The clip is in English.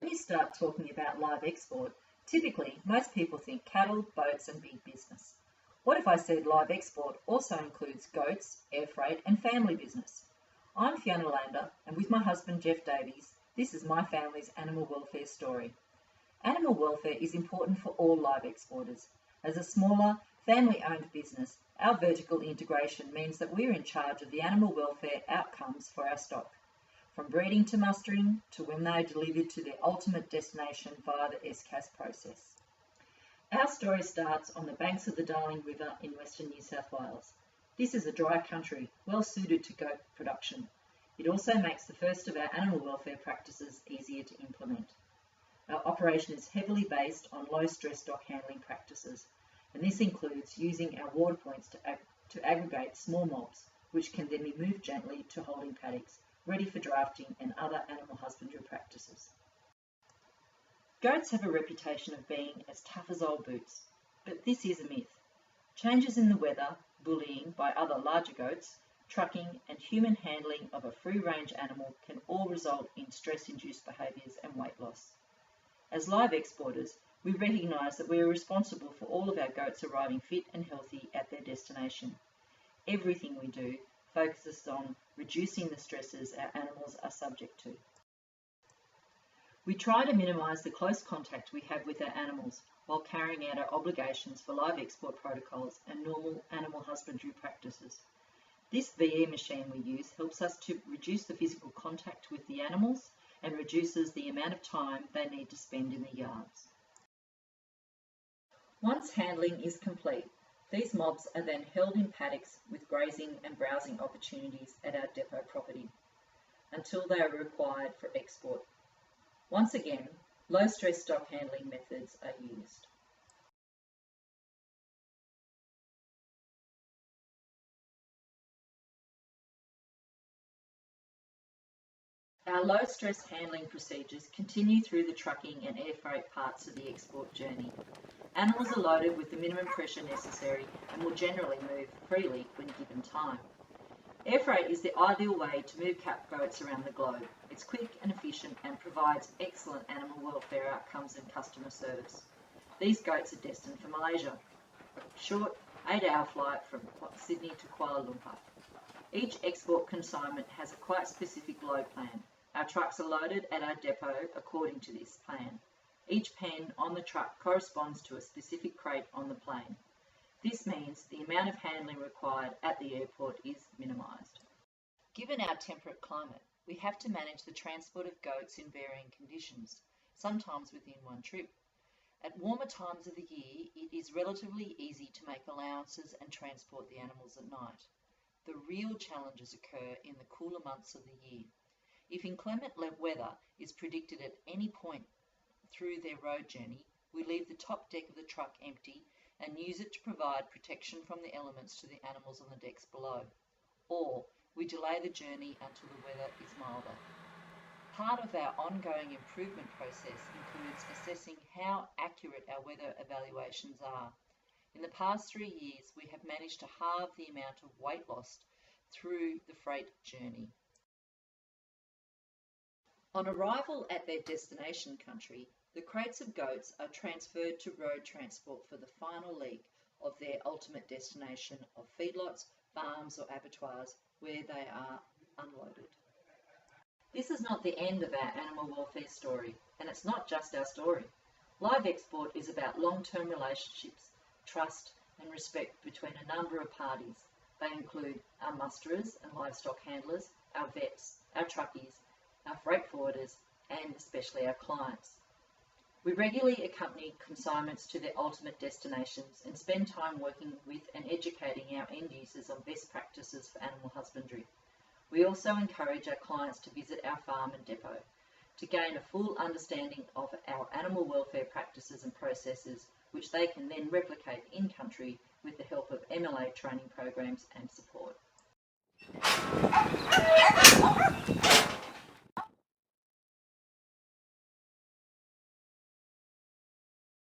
When you start talking about live export, typically most people think cattle, boats and big business. What if I said live export also includes goats, air freight and family business? I'm Fiona Lander, and with my husband Jeff Davies, this is my family's animal welfare story. Animal welfare is important for all live exporters. As a smaller, family-owned business, our vertical integration means that we're in charge of the animal welfare outcomes for our stock, from breeding to mustering to when they are delivered to their ultimate destination via the SCAS process. Our story starts on the banks of the Darling River in Western New South Wales. This is a dry country, well suited to goat production. It also makes the first of our animal welfare practices easier to implement. Our operation is heavily based on low-stress stock handling practices, and this includes using our water points to aggregate small mobs, which can then be moved gently to holding paddocks, ready for drafting and other animal husbandry practices. Goats have a reputation of being as tough as old boots, but this is a myth. Changes in the weather, bullying by other larger goats, trucking and human handling of a free-range animal can all result in stress-induced behaviours and weight loss. As live exporters, we recognise that we are responsible for all of our goats arriving fit and healthy at their destination. Everything we do focuses on reducing the stresses our animals are subject to. We try to minimise the close contact we have with our animals while carrying out our obligations for live export protocols and normal animal husbandry practices. This VE machine we use helps us to reduce the physical contact with the animals and reduces the amount of time they need to spend in the yards. Once handling is complete, these mobs are then held in paddocks with grazing and browsing opportunities at our depot property until they are required for export. Once again, low-stress stock handling methods are used. Our low-stress handling procedures continue through the trucking and air freight parts of the export journey. Animals are loaded with the minimum pressure necessary and will generally move freely when given time. Air freight is the ideal way to move cap goats around the globe. It's quick and efficient and provides excellent animal welfare outcomes and customer service. These goats are destined for Malaysia, a short 8-hour flight from Sydney to Kuala Lumpur. Each export consignment has a quite specific load plan. Our trucks are loaded at our depot according to this plan. Each pen on the truck corresponds to a specific crate on the plane. This means the amount of handling required at the airport is minimised. Given our temperate climate, we have to manage the transport of goats in varying conditions, sometimes within one trip. At warmer times of the year, it is relatively easy to make allowances and transport the animals at night. The real challenges occur in the cooler months of the year. If inclement weather is predicted at any point through their road journey, we leave the top deck of the truck empty and use it to provide protection from the elements to the animals on the decks below. Or we delay the journey until the weather is milder. Part of our ongoing improvement process includes assessing how accurate our weather evaluations are. In the past 3 years, we have managed to halve the amount of weight lost through the freight journey. On arrival at their destination country, the crates of goats are transferred to road transport for the final leg of their ultimate destination of feedlots, farms or abattoirs where they are unloaded. This is not the end of our animal welfare story, and it's not just our story. Live export is about long-term relationships, trust and respect between a number of parties. They include our musterers and livestock handlers, our vets, our truckies, our freight forwarders, and especially our clients. We regularly accompany consignments to their ultimate destinations and spend time working with and educating our end users on best practices for animal husbandry. We also encourage our clients to visit our farm and depot to gain a full understanding of our animal welfare practices and processes, which they can then replicate in country with the help of MLA training programs and support.